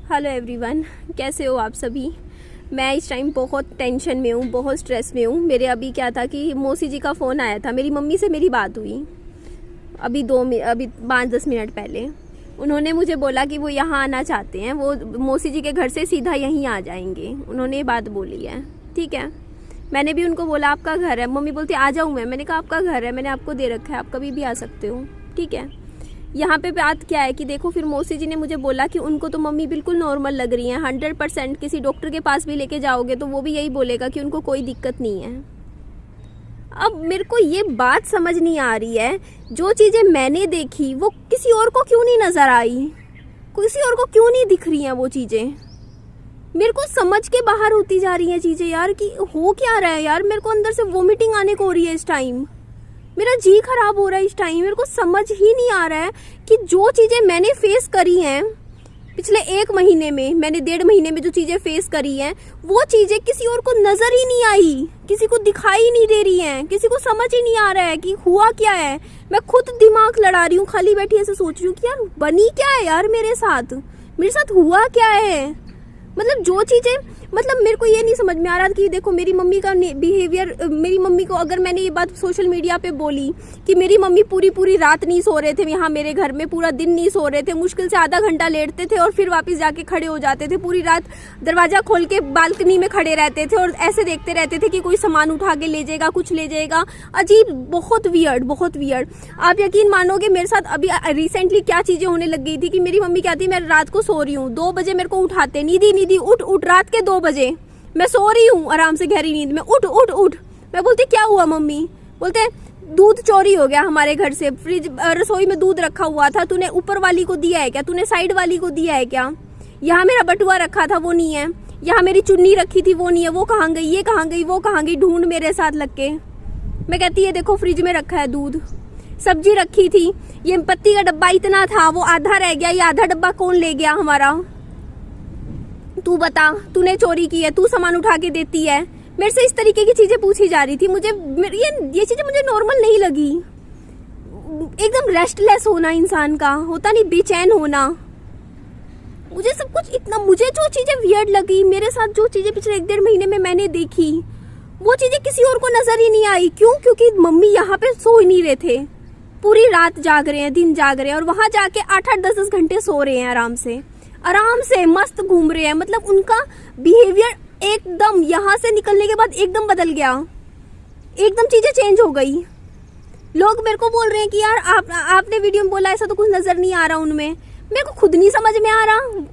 Hello everyone, कैसे हो आप सभी। मैं इस टाइम बहुत टेंशन में हूँ, बहुत स्ट्रेस में हूँ। मेरे अभी क्या था कि मौसी जी का फ़ोन आया था, मेरी मम्मी से मेरी बात हुई अभी 5-10 मिनट पहले। उन्होंने मुझे बोला कि वो यहाँ आना चाहते हैं, वो मौसी जी के घर से सीधा यहीं आ जाएंगे। उन्होंने ये बात बोली है, ठीक है। मैंने भी उनको बोला आपका घर है, मम्मी बोलती आ जाऊँ मैंने कहा आपका घर है, मैंने आपको दे रखा है, आप कभी भी आ सकते हो, ठीक है। यहाँ पे बात क्या है कि देखो, फिर मौसी जी ने मुझे बोला कि उनको तो मम्मी बिल्कुल नॉर्मल लग रही हैं 100%। किसी डॉक्टर के पास भी लेके जाओगे तो वो भी यही बोलेगा कि उनको कोई दिक्कत नहीं है। अब मेरे को ये बात समझ नहीं आ रही है, जो चीज़ें मैंने देखी वो किसी और को क्यों नहीं नज़र आई, किसी और को क्यों नहीं दिख रही हैं वो चीज़ें। मेरे को समझ के बाहर होती जा रही हैं चीज़ें यार, कि हो क्या रहा है यार। मेरे को अंदर से वोमिटिंग आने को हो रही है इस टाइम, मेरा जी खराब हो रहा है इस टाइम। मेरे को समझ ही नहीं आ रहा है कि जो चीज़ें मैंने फेस करी हैं पिछले 1 महीने में, मैंने 1.5 महीने में जो चीज़ें फेस करी हैं, वो चीज़ें किसी और को नज़र ही नहीं आई, किसी को दिखाई नहीं दे रही हैं, किसी को समझ ही नहीं आ रहा है कि हुआ क्या है। मैं खुद दिमाग लड़ा रही हूँ, खाली बैठी ऐसे सोच रही हूँ कि यार बनी क्या है यार, मेरे साथ हुआ क्या है। मतलब जो चीज़ें, मतलब मेरे को ये नहीं समझ में आ रहा कि देखो मेरी मम्मी का बिहेवियर, मेरी मम्मी को अगर मैंने ये बात सोशल मीडिया पे बोली कि मेरी मम्मी पूरी रात नहीं सो रहे थे यहाँ मेरे घर में, पूरा दिन नहीं सो रहे थे, मुश्किल से आधा घंटा लेटते थे और फिर वापस जाके खड़े हो जाते थे, पूरी रात दरवाजा खोल के बालकनी में खड़े रहते थे और ऐसे देखते रहते थे कि कोई सामान उठा के ले जाएगा, कुछ ले जाएगा। अजीब, बहुत वियर्ड। आप यकीन मानोगे मेरे साथ अभी रिसेंटली क्या चीज़ें होने लग गई थी कि मेरी मम्मी कहती मैं रात को सो रही हूँ, 2 बजे मेरे को उठाते, निधि उठ, रात के 2 बजे मैं सो रही हूँ आराम से गहरी नींद में, उठ। मैं बोलती क्या हुआ मम्मी, बोलते दूध चोरी हो गया हमारे घर से, फ्रिज रसोई में दूध रखा हुआ था, तूने ऊपर वाली को दिया है क्या, तूने साइड वाली को दिया है क्या, यहाँ मेरा बटुआ रखा था वो नहीं है, यहाँ मेरी चुन्नी रखी थी वो नहीं है, वो कहाँ गई, ये कहाँ गई, वो कहाँ गई, ढूंढ मेरे साथ लग के। मैं कहती है देखो फ्रिज में रखा है दूध, सब्जी रखी थी, ये पत्ती का डब्बा इतना था वो आधा रह गया, ये आधा डब्बा कौन ले गया हमारा, तू बता, तूने चोरी की है, तू सामान उठा के देती है। मेरे से इस तरीके की चीजें पूछी जा रही थी। मुझे ये चीजें मुझे नॉर्मल नहीं लगी। एकदम रेस्टलेस होना इंसान का होता नहीं, बेचैन होना, मुझे सब कुछ इतना, मुझे जो चीजें वियर्ड लगी, मेरे साथ जो चीजें पिछले 1-1.5 महीने में मैंने देखी, वो चीजें किसी और को नजर ही नहीं आई। क्यों? क्योंकि मम्मी यहाँ पे सो ही नहीं रहे थे, पूरी रात जाग रहे हैं, दिन जाग रहे हैं, और वहां जाके 8-8, 10-10 घंटे सो रहे हैं आराम से मस्त घूम रहे हैं। मतलब उनका बिहेवियर एकदम यहाँ से निकलने के बाद एकदम बदल गया, एकदम चीजें चेंज हो गई। लोग मेरे को बोल रहे हैं कि यार आपने वीडियो में बोला ऐसा तो कुछ नजर नहीं आ रहा उनमें। मेरे को खुद नहीं समझ में आ रहा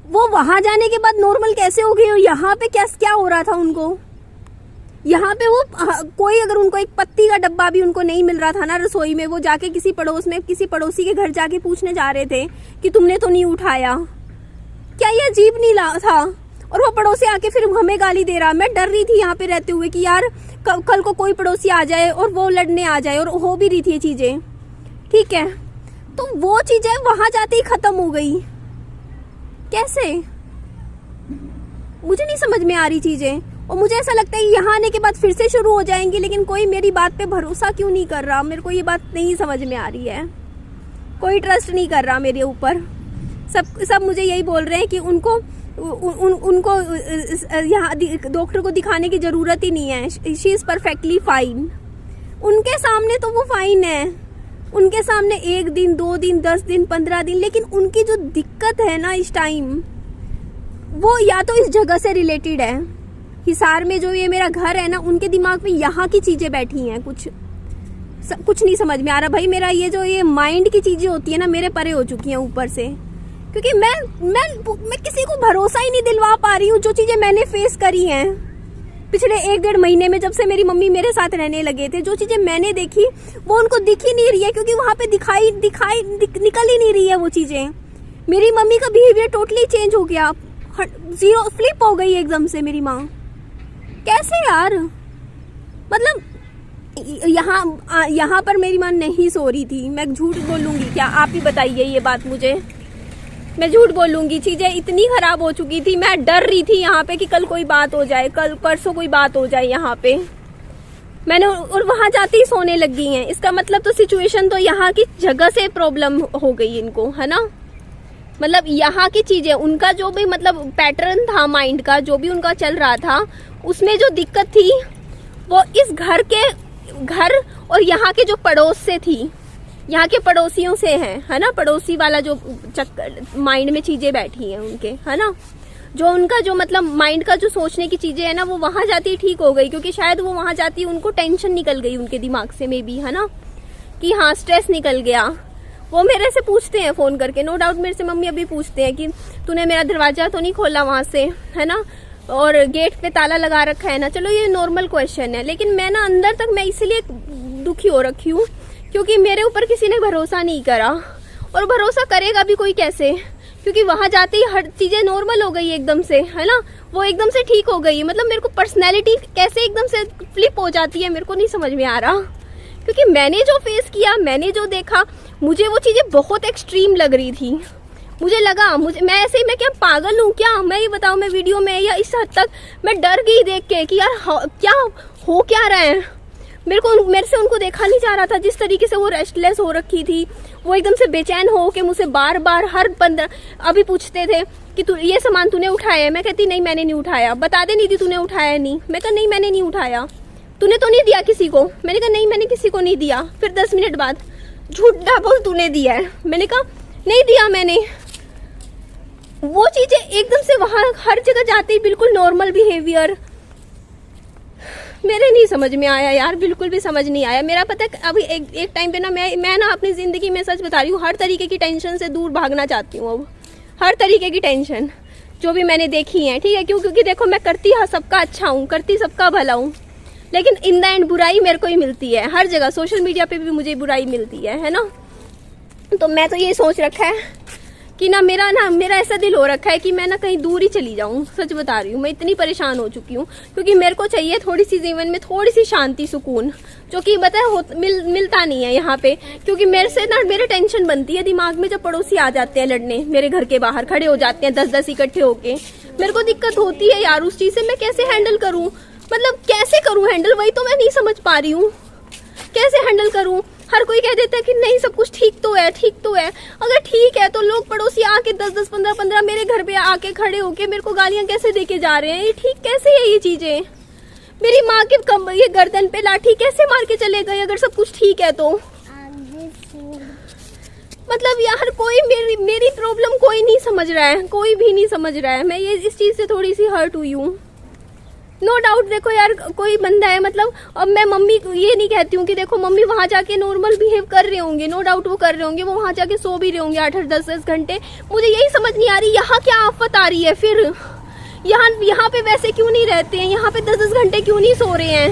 वो वहां जाने के बाद नॉर्मल कैसे हो गई, यहाँ पे क्या हो रहा था उनको। यहाँ पे वो कोई अगर उनको एक पत्ती का डब्बा भी उनको नहीं मिल रहा था ना रसोई में, वो जाके किसी पड़ोसी के घर जाके पूछने जा रहे थे कि तुमने तो नहीं उठाया। क्या ये अजीब नहीं था? और वो पड़ोसी आके फिर हमें गाली दे रहा। मैं डर रही थी यहाँ पे रहते हुए कि यार कल को कोई पड़ोसी आ जाए और वो लड़ने आ जाए, और हो भी रही थी ये चीजें, ठीक है। तो वो चीजें वहां जाते ही खत्म हो गई। कैसे? मुझे नहीं समझ में आ रही चीजें, और मुझे ऐसा लगता है कि यहाँ आने के बाद फिर से शुरू हो जाएंगी, लेकिन कोई मेरी बात पे भरोसा क्यों नहीं कर रहा। मेरे को ये बात नहीं समझ में आ रही है, कोई ट्रस्ट नहीं कर रहा मेरे ऊपर। सब मुझे यही बोल रहे हैं कि उनको यहाँ डॉक्टर को दिखाने की जरूरत ही नहीं है, शी इज परफेक्टली फाइन। उनके सामने तो वो फाइन है, उनके सामने 1 दिन 2 दिन 10 दिन 15 दिन, लेकिन उनकी जो दिक्कत है ना इस टाइम, वो या तो इस जगह से रिलेटेड है। हिसार में जो ये मेरा घर है ना, उनके दिमाग में यहाँ की चीजें बैठी हैं, कुछ नहीं समझ में आ रहा भाई। मेरा ये जो ये माइंड की चीजें होती है ना, मेरे परे हो चुकी हैं ऊपर से, क्योंकि मैं किसी को भरोसा ही नहीं दिलवा पा रही हूँ। जो चीजें मैंने फेस करी हैं पिछले 1-1.5 महीने में, जब से मेरी मम्मी मेरे साथ रहने लगे थे, जो चीजें मैंने देखी वो उनको दिख ही नहीं रही है, क्योंकि वहां पे निकल ही नहीं रही है वो चीजें। मेरी मम्मी का बिहेवियर टोटली चेंज हो गया, 0 फ्लिप हो गई एकदम से मेरी माँ। कैसे यार? मतलब यहाँ पर मेरी माँ नहीं सो रही थी। मैं झूठ बोलूंगी क्या? आप ही बताइए ये बात मुझे, मैं झूठ बोलूंगी? चीजें इतनी खराब हो चुकी थी, मैं डर रही थी यहाँ पे कि कल कोई बात हो जाए, कल परसों कोई बात हो जाए यहाँ पे। मैंने और वहां जाते ही सोने लग गई हैं। इसका मतलब तो सिचुएशन तो यहाँ की जगह से प्रॉब्लम हो गई इनको, है ना। मतलब यहाँ की चीजें, उनका जो भी मतलब पैटर्न था माइंड का, जो भी उनका चल रहा था, उसमें जो दिक्कत थी वो इस घर और यहाँ के जो पड़ोस से थी, यहाँ के पड़ोसियों से है ना। पड़ोसी वाला जो माइंड में चीजें बैठी हैं उनके, है ना, जो उनका जो मतलब माइंड का जो सोचने की चीजें है ना, वो वहां जाती ठीक हो गई, क्योंकि शायद वो वहां जाती उनको टेंशन निकल गई उनके दिमाग से में भी, है ना, कि हाँ स्ट्रेस निकल गया। वो मेरे से पूछते हैं फोन करके, नो डाउट मेरे से मम्मी अभी पूछते हैं कि तूने मेरा दरवाजा तो नहीं खोला वहां से, है ना, और गेट पे ताला लगा रखा है ना। चलो ये नॉर्मल क्वेश्चन है, लेकिन मैं ना अंदर तक मैं इसलिए दुखी हो रखी हूँ क्योंकि मेरे ऊपर किसी ने भरोसा नहीं करा, और भरोसा करेगा भी कोई कैसे, क्योंकि वहां जाते ही हर चीजें नॉर्मल हो गई एकदम से, है ना, वो एकदम से ठीक हो गई। मतलब मेरे को पर्सनैलिटी कैसे एकदम से फ्लिप हो जाती है मेरे को नहीं समझ में आ रहा, क्योंकि मैंने जो फेस किया, मैंने जो देखा, मुझे वो चीजें बहुत एक्सट्रीम लग रही थी। मुझे लगा मैं ऐसे ही, मैं क्या पागल हूँ क्या, मैं ये बताऊँ, मैं वीडियो में या इस हद तक मैं डर गई देख के कि यार क्या रहा है। मेरे से उनको देखा नहीं जा रहा था, जिस तरीके से वो रेस्टलेस हो रखी थी, वो एकदम से बेचैन हो के मुझसे बार बार हर 15 अभी पूछते थे कि तू ये सामान तूने उठाया है। मैं कहती नहीं मैंने नहीं उठाया। बता दे नहीं थी तूने उठाया नहीं। मैं कहा नहीं मैंने नहीं उठाया। तूने तो नहीं दिया किसी को? मैंने कहा नहीं मैंने किसी को नहीं दिया। फिर 10 मिनट बाद झूठा बोल तूने दिया है। मैंने कहा नहीं दिया मैंने। वो चीजें एकदम से वहां हर जगह जाते ही बिल्कुल नॉर्मल बिहेवियर, मेरे नहीं समझ में आया यार, बिल्कुल भी समझ नहीं आया। मेरा पता है अभी एक टाइम पे ना मैं ना अपनी जिंदगी में सच बता रही हूँ, हर तरीके की टेंशन से दूर भागना चाहती हूँ। अब हर तरीके की टेंशन जो भी मैंने देखी है, ठीक है, क्योंकि देखो मैं करती सबका अच्छा हूँ, करती सबका भला हूँ, लेकिन इन द एंड बुराई मेरे को ही मिलती है। हर जगह सोशल मीडिया पे भी मुझे बुराई मिलती है ना। तो मैं तो ये सोच रखा है कि मेरा ऐसा दिल हो रखा है कि मैं ना कहीं दूर ही चली जाऊं। सच बता रही हूँ, मैं इतनी परेशान हो चुकी हूँ, क्योंकि मेरे को चाहिए थोड़ी सी जीवन में थोड़ी सी शांति सुकून, जो कि मिलता नहीं है यहाँ पे। क्योंकि मेरे टेंशन बनती है दिमाग में जब पड़ोसी आ जाते हैं लड़ने, मेरे घर के बाहर खड़े हो जाते हैं 10-10 इकट्ठे होके। मेरे को दिक्कत होती है यार उस चीज से। मैं कैसे हैंडल करूँ, मतलब कैसे करूँ हैंडल, वही तो मैं नहीं समझ पा रही हूँ, कैसे हैंडल करूँ। हर कोई कह देता है कि नहीं सब कुछ ठीक तो है, ठीक तो है। अगर ठीक है तो लोग पड़ोसी आके 10-10, 15-15 मेरे घर पे आके खड़े होके मेरे को गालियां कैसे देके जा रहे हैं? ये ठीक कैसे है ये चीजें? मेरी माँ के ये गर्दन पे लाठी कैसे मार के चले गए अगर सब कुछ ठीक है तो? मतलब यार कोई मेरी प्रॉब्लम कोई नहीं समझ रहा है, कोई भी नहीं समझ रहा है। मैं ये इस चीज से थोड़ी सी हर्ट हुई हूँ। नो डाउट देखो यार कोई बंदा है, मतलब अब मैं मम्मी को ये नहीं कहती हूँ कि देखो मम्मी वहां जाके नॉर्मल बिहेव कर रहे होंगे, नो डाउट वो कर रहे होंगे, वो वहां जाके सो भी रहे होंगे 8-8, 10-10 घंटे। मुझे यही समझ नहीं आ रही यहाँ क्या आफत आ रही है फिर। यहाँ पे वैसे क्यों नहीं रहते हैं? यहाँ पे 10-10 घंटे क्यों नहीं सो रहे हैं?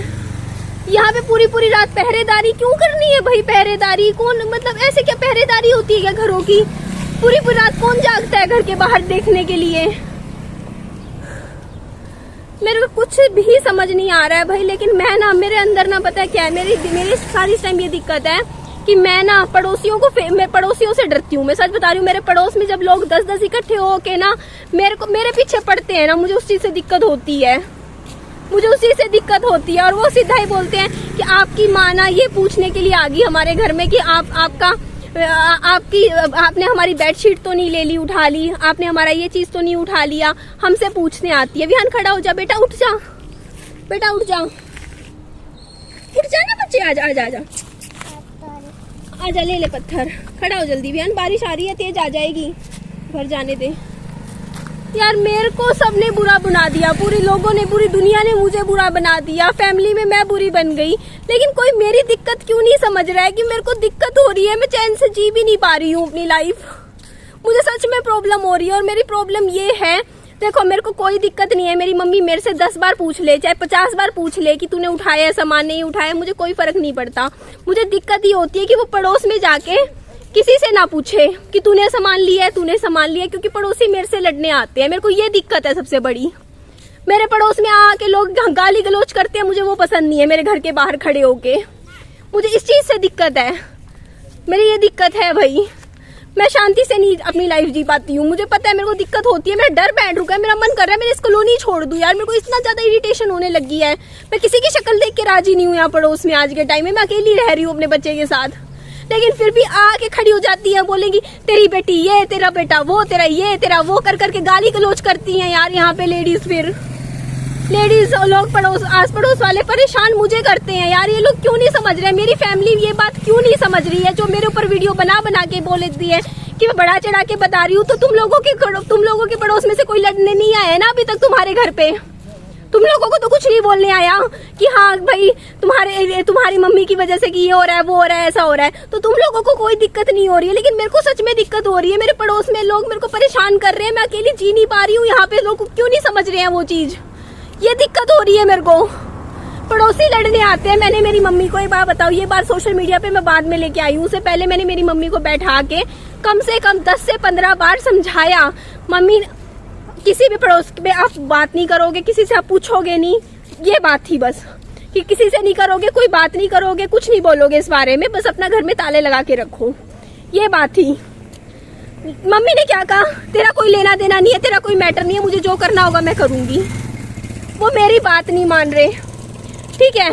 यहाँ पे पूरी रात पहरेदारी क्यों करनी है भाई? पहरेदारी कौन, मतलब ऐसे क्या पहरेदारी होती है क्या घरों की? पूरी रात कौन जागता है घर के बाहर देखने के लिए? मेरे को कुछ भी समझ नहीं आ रहा है भाई। लेकिन मैं ना मेरे अंदर ना पता है क्या है, मेरी सारी टाइम ये दिक्कत है कि मैं ना मैं पड़ोसियों से डरती हूँ। मैं सच बता रही हूँ, मेरे पड़ोस में जब लोग 10-10 इकट्ठे हो के ना मेरे पीछे पड़ते हैं ना, मुझे उस चीज से दिक्कत होती है। और वो सीधा ही बोलते हैं कि आपकी माँ ना ये पूछने के लिए आ गई हमारे घर में कि आपने हमारी बेडशीट तो नहीं ले ली, उठा ली, आपने हमारा ये चीज तो नहीं उठा लिया, हमसे पूछने आती है। विहान खड़ा हो जा बेटा, उठ जा बेटा, उठ जा ना बच्चे, आजा ले पत्थर, खड़ा हो जल्दी। विहान बारिश आ रही है, तेज आ जाएगी, घर जाने दे। यार मेरे को सबने बुरा बना दिया, पूरे लोगों ने, पूरी दुनिया ने मुझे बुरा बना दिया, फैमिली में मैं बुरी बन गई। लेकिन कोई मेरी दिक्कत क्यों नहीं समझ रहा है कि मेरे को दिक्कत हो रही है, मैं चैन से जी भी नहीं पा रही हूँ अपनी लाइफ। मुझे सच में प्रॉब्लम हो रही है। और मेरी प्रॉब्लम ये है, देखो मेरे को कोई दिक्कत नहीं है, मेरी मम्मी मेरे से 10 बार पूछ ले, चाहे 50 बार पूछ ले कि तूने उठाया है सामान, नहीं उठाया, मुझे कोई फर्क नहीं पड़ता। मुझे दिक्कत ये होती है कि वो पड़ोस में जाके किसी से ना पूछे कि तूने सामान लिया है, क्योंकि पड़ोसी मेरे से लड़ने आते हैं। मेरे को ये दिक्कत है सबसे बड़ी। मेरे पड़ोस में आके लोग गाली गलौज करते हैं, मुझे वो पसंद नहीं है। मेरे घर के बाहर खड़े होके मुझे इस चीज से दिक्कत है, मेरी ये दिक्कत है भाई। मैं शांति से नहीं अपनी लाइफ जी पाती हूँ। मुझे पता है मेरे को दिक्कत होती है, मेरा डर बैठ रुका है, मेरा मन कर रहा है मैं इस कॉलोनी छोड़ दूं यार। मेरे को इतना ज्यादा इरिटेशन होने लगी है, मैं किसी की शक्ल देख के राजी नहीं हूँ यहाँ पड़ोस में। आज के टाइम में मैं अकेली रह रही हूँ अपने बच्चे के साथ। लेकिन फिर भी आके खड़ी हो जाती है, बोलेंगी तेरी बेटी ये, तेरा बेटा वो, तेरा ये, तेरा वो कर करके गाली गलौज करती हैं यार यहाँ पे लेडीज। फिर लेडीज लोग पड़ोस आस पड़ोस वाले परेशान मुझे करते हैं यार। ये लोग क्यों नहीं समझ रहे हैं, मेरी फैमिली ये बात क्यों नहीं समझ रही है, जो मेरे ऊपर वीडियो बना बना के बोल देती है कि मैं बड़ा चढ़ा के बता रही हूँ। तो तुम लोगों के पड़ोस में से कोई लड़ने नहीं आया ना अभी तक तुम्हारे घर पे? तुम लोगों को तो कुछ नहीं बोलने आया कि हाँ भाई तुम्हारी मम्मी की वजह से कि ये हो रहा है, वो हो रहा है, ऐसा हो रहा है। तो तुम लोगों को कोई दिक्कत नहीं हो रही है, लेकिन मेरे को सच में दिक्कत हो रही है। मेरे पड़ोस में लोग मेरे को परेशान कर रहे हैं, मैं अकेली जी नहीं पा रही हूँ यहाँ पे। लोग क्यों नहीं समझ रहे हैं वो चीज, ये दिक्कत हो रही है मेरे को। पड़ोसी लड़ने आते हैं। मैंने मेरी मम्मी को एक बात बताओ, ये बात सोशल मीडिया पे मैं बाद में लेके आई हूँ, उससे पहले मैंने मेरी मम्मी को बैठा के कम से कम 10 से 15 बार समझाया, मम्मी किसी भी पड़ोस में आप बात नहीं करोगे, किसी से आप पूछोगे नहीं। ये बात थी बस, कि किसी से नहीं करोगे, कोई बात नहीं करोगे, कुछ नहीं बोलोगे इस बारे में, बस अपना घर में ताले लगा के रखो। ये बात थी। मम्मी ने क्या कहा, तेरा कोई लेना देना नहीं है, तेरा कोई मैटर नहीं है, मुझे जो करना होगा मैं करूंगी। वो मेरी बात नहीं मान रहे, ठीक है।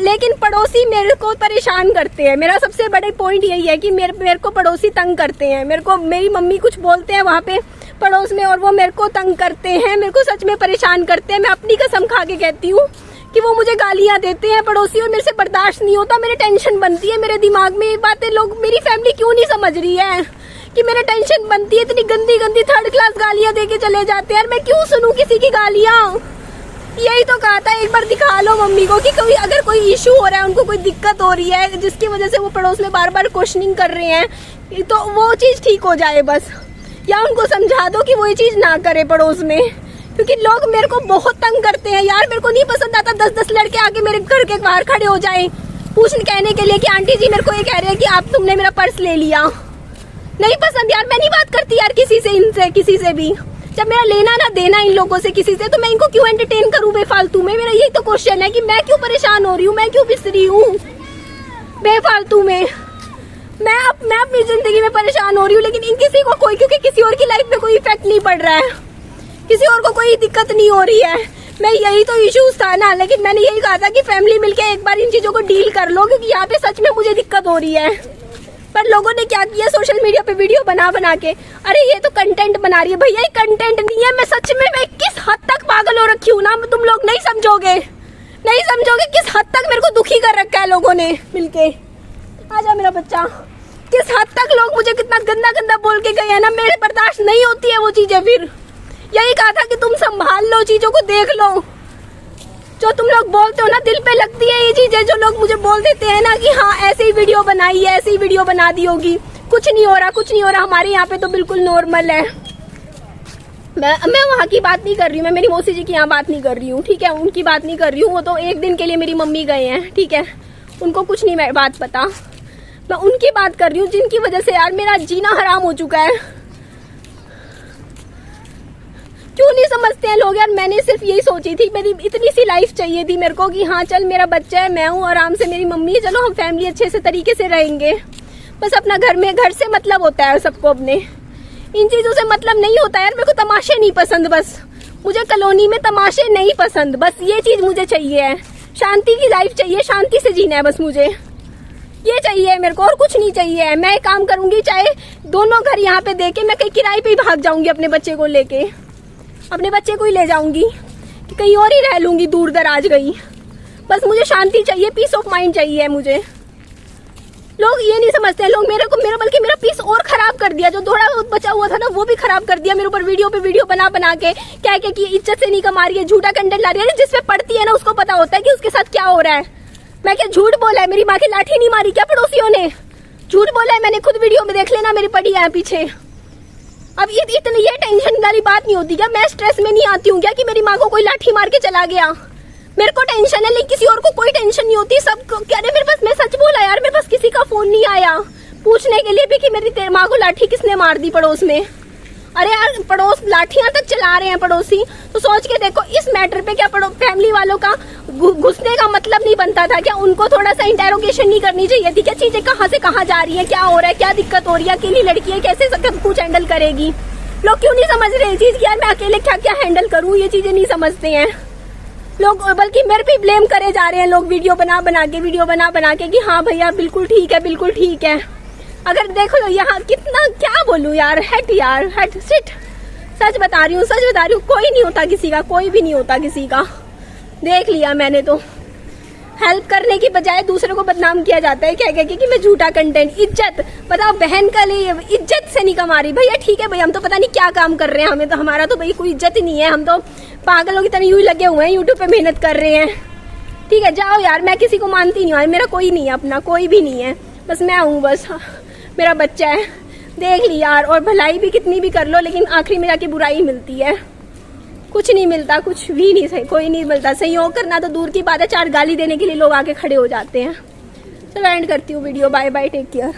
लेकिन पड़ोसी मेरे को परेशान करते हैं। मेरा सबसे बड़ा पॉइंट यही है कि मेरे को पड़ोसी तंग करते हैं। मेरी मम्मी कुछ बोलते हैं वहाँ पे पड़ोस में और वो मेरे को तंग करते हैं, मेरे को सच में परेशान करते हैं। मैं अपनी कसम खा के कहती हूँ कि वो मुझे गालियाँ देते हैं पड़ोसी, और मेरे से बर्दाश्त नहीं होता। मेरे टेंशन बनती है मेरे दिमाग में ये बातें। लोग, मेरी फैमिली क्यों नहीं समझ रही है कि मेरे टेंशन बनती है। इतनी गंदी गंदी 3rd क्लास गालियाँ दे के चले जाते हैं यार, मैं क्यों सुनूं किसी की गालियाँ। यही तो कहा था एक बार, दिखा लो मम्मी को कि अगर कोई इशू हो रहा है, उनको कोई दिक्कत हो रही है जिसकी वजह से वो पड़ोस में बार बार क्वेश्चनिंग कर रहे हैं, तो वो चीज ठीक हो जाए बस। या उनको समझा दो कि वो ये चीज ना करे पड़ोस में, क्योंकि लोग मेरे को बहुत तंग करते हैं यार। मेरे को नहीं पसंद आता 10-10 लड़के आके मेरे घर के बाहर खड़े हो जाएं कहने के लिए कि आंटी जी मेरे को ये कह रहे हैं कि आप तुमने मेरा पर्स ले लिया। नहीं पसंद यार, मैं नहीं बात करती यार किसी से, इनसे किसी से भी। जब मेरा लेना ना देना इन लोगों से किसी से, तो मैं इनको क्यों एंटरटेन करूं बेफालतू में? मेरा यही तो क्वेश्चन है कि मैं क्यों परेशान हो रही हूँ, मैं क्यों पिस रही हूँ बेफालतू में। मैं अपनी जिंदगी में परेशान हो रही हूँ, लेकिन इन किसी को कोई, क्योंकि किसी और की लाइफ में कोई इफेक्ट नहीं पड़ रहा है, किसी और को कोई दिक्कत नहीं हो रही है। मैं यही तो इश्यूज था ना, लेकिन मैंने यही कहा था कि फैमिली मिलके एक बार इन चीजों को डील कर लो, क्योंकि यहाँ पे सच में मुझे दिक्कत हो रही है। पर लोगों ने क्या किया, सोशल मीडिया पे वीडियो बना बना के, अरे ये तो कंटेंट बना रही है। भैया ये कंटेंट नहीं है। मैं सच में मैं किस हद तक पागल हो रखी हूँ ना, तुम लोग नहीं समझोगे किस हद तक मेरे को दुखी कर रखा है लोगों ने मिलके। आजा मेरा बच्चा। किस हद तक लोग मुझे कितना गंदा गंदा बोल के गए हैं ना, मेरे बर्दाश्त नहीं होती है वो चीजें। फिर यही कहा था कि तुम संभाल लो, चीजों को देख लो। जो तुम लोग बोलते हो ना, दिल पे लगती है ये चीजें। जो लोग मुझे बोल देते हैं ना कि हाँ ऐसे ही वीडियो बनाई है, ऐसे ही वीडियो बना दी होगी, कुछ नहीं हो रहा, हमारे यहाँ पे तो बिल्कुल नॉर्मल है। मैं वहाँ की बात नहीं कर रही हूँ, मैं मेरी मौसी जी की यहाँ बात नहीं कर रही हूँ, ठीक है। उनकी बात नहीं कर रही हूँ, वो तो एक दिन के लिए मेरी मम्मी गए हैं, ठीक है, उनको कुछ नहीं बात पता। मैं उनकी बात कर रही हूँ जिनकी वजह से यार मेरा जीना हराम हो चुका है। क्यों नहीं समझते हैं लोग यार। मैंने सिर्फ यही सोची थी, मेरी इतनी सी लाइफ चाहिए थी मेरे को कि हाँ चल मेरा बच्चा है, मैं हूँ, आराम से मेरी मम्मी, चलो हम फैमिली अच्छे से तरीके से रहेंगे। बस अपना घर से मतलब होता है सबको, अपने इन चीजों से मतलब नहीं होता यार। मेरे को तमाशे नहीं पसंद, बस मुझे कॉलोनी में तमाशे नहीं पसंद, बस ये चीज मुझे चाहिए है। शांति की लाइफ चाहिए, शांति से जीना है, बस मुझे ये चाहिए मेरे को, और कुछ नहीं चाहिए। मैं काम करूंगी, चाहे दोनों घर यहाँ पे देके मैं कहीं किराए पे ही भाग जाऊंगी, अपने बच्चे को लेके, अपने बच्चे को ही ले जाऊंगी, कि कहीं और ही रह लूंगी दूर दराज गई। बस मुझे शांति चाहिए, पीस ऑफ माइंड चाहिए मुझे। लोग ये नहीं समझते, लोग बल्कि मेरा पीस और खराब कर दिया। जो थोड़ा बहुत बचा हुआ था ना, वो भी खराब कर दिया। मेरे ऊपर वीडियो पे वीडियो बना के क्या कि इज्जत से नहीं कमा रही है, झूठा कंटेंट ला रही है। जिसपे पड़ती है ना उसको पता होता है कि उसके साथ क्या हो रहा है। मैं क्या झूठ बोला है? मेरी माँ की लाठी नहीं मारी क्या पड़ोसियों ने? झूठ बोला है मैंने, खुद वीडियो में देख लेना, मेरी पड़ी है पीछे। अब इतनी ये टेंशन वाली बात नहीं होती क्या? मैं स्ट्रेस में नहीं आती हूँ क्या कि मेरी माँ को कोई लाठी मार के चला गया? मेरे को टेंशन है, लेकिन किसी और को कोई टेंशन नहीं होती। सब क्या मेरे पास, मैं सच बोला यार, मेरे पास किसी का फोन नहीं आया पूछने के लिए भी कि मेरी माँ को लाठी किसने मार दी पड़ोस में। अरे यार पड़ोस लाठियां तक चला रहे हैं पड़ोसी, तो सोच के देखो इस मैटर पे क्या फैमिली वालों का घुसने का मतलब नहीं बनता था क्या? उनको थोड़ा सा इंटेरोगेशन नहीं करनी चाहिए थी क्या? चीजें कहाँ से कहाँ जा रही है, क्या हो रहा है, क्या दिक्कत हो रही है, अकेली लड़की है कैसे सब कुछ हैंडल करेगी? लोग क्यों नहीं समझ रहे ये चीज कि यार मैं अकेले क्या क्या हैंडल करूँ? ये चीजें नहीं समझते हैं। लोग बल्कि मेरे पे ब्लेम करे जा रहे हैं लोग, वीडियो बना बना के कि हाँ भैया बिल्कुल ठीक है, बिल्कुल ठीक है। अगर देखो यहाँ कितना, क्या बोलूं यार, हट सिट। सच बता रही हूँ, कोई नहीं होता किसी का, कोई भी नहीं होता किसी का। देख लिया मैंने तो, हेल्प करने की बजाय दूसरे को बदनाम किया जाता है, कह कह कि मैं झूठा कंटेंट। इज्जत बताओ, बहन का लिए इज्जत से नहीं कमा रही भैया, ठीक है भैया, हम तो पता नहीं क्या काम कर रहे हैं, हमें तो, हमारा तो भाई कोई इज्जत ही नहीं है, हम तो पागलों की तरह यूं ही लगे हुए हैं, यूट्यूब पे मेहनत कर रहे हैं। ठीक है जाओ यार, मैं किसी को मानती नहीं हूँ, मेरा कोई नहीं है अपना, कोई भी नहीं है, बस मैं हूँ, बस मेरा बच्चा है। देख ली यार, और भलाई भी कितनी भी कर लो, लेकिन आखिरी में जाके बुराई मिलती है, कुछ नहीं मिलता, कुछ भी नहीं, सही कोई नहीं मिलता। सहयोग करना तो दूर की बात है, 4 गाली देने के लिए लोग आके खड़े हो जाते हैं। चलो एंड करती हूँ video, bye bye, take care.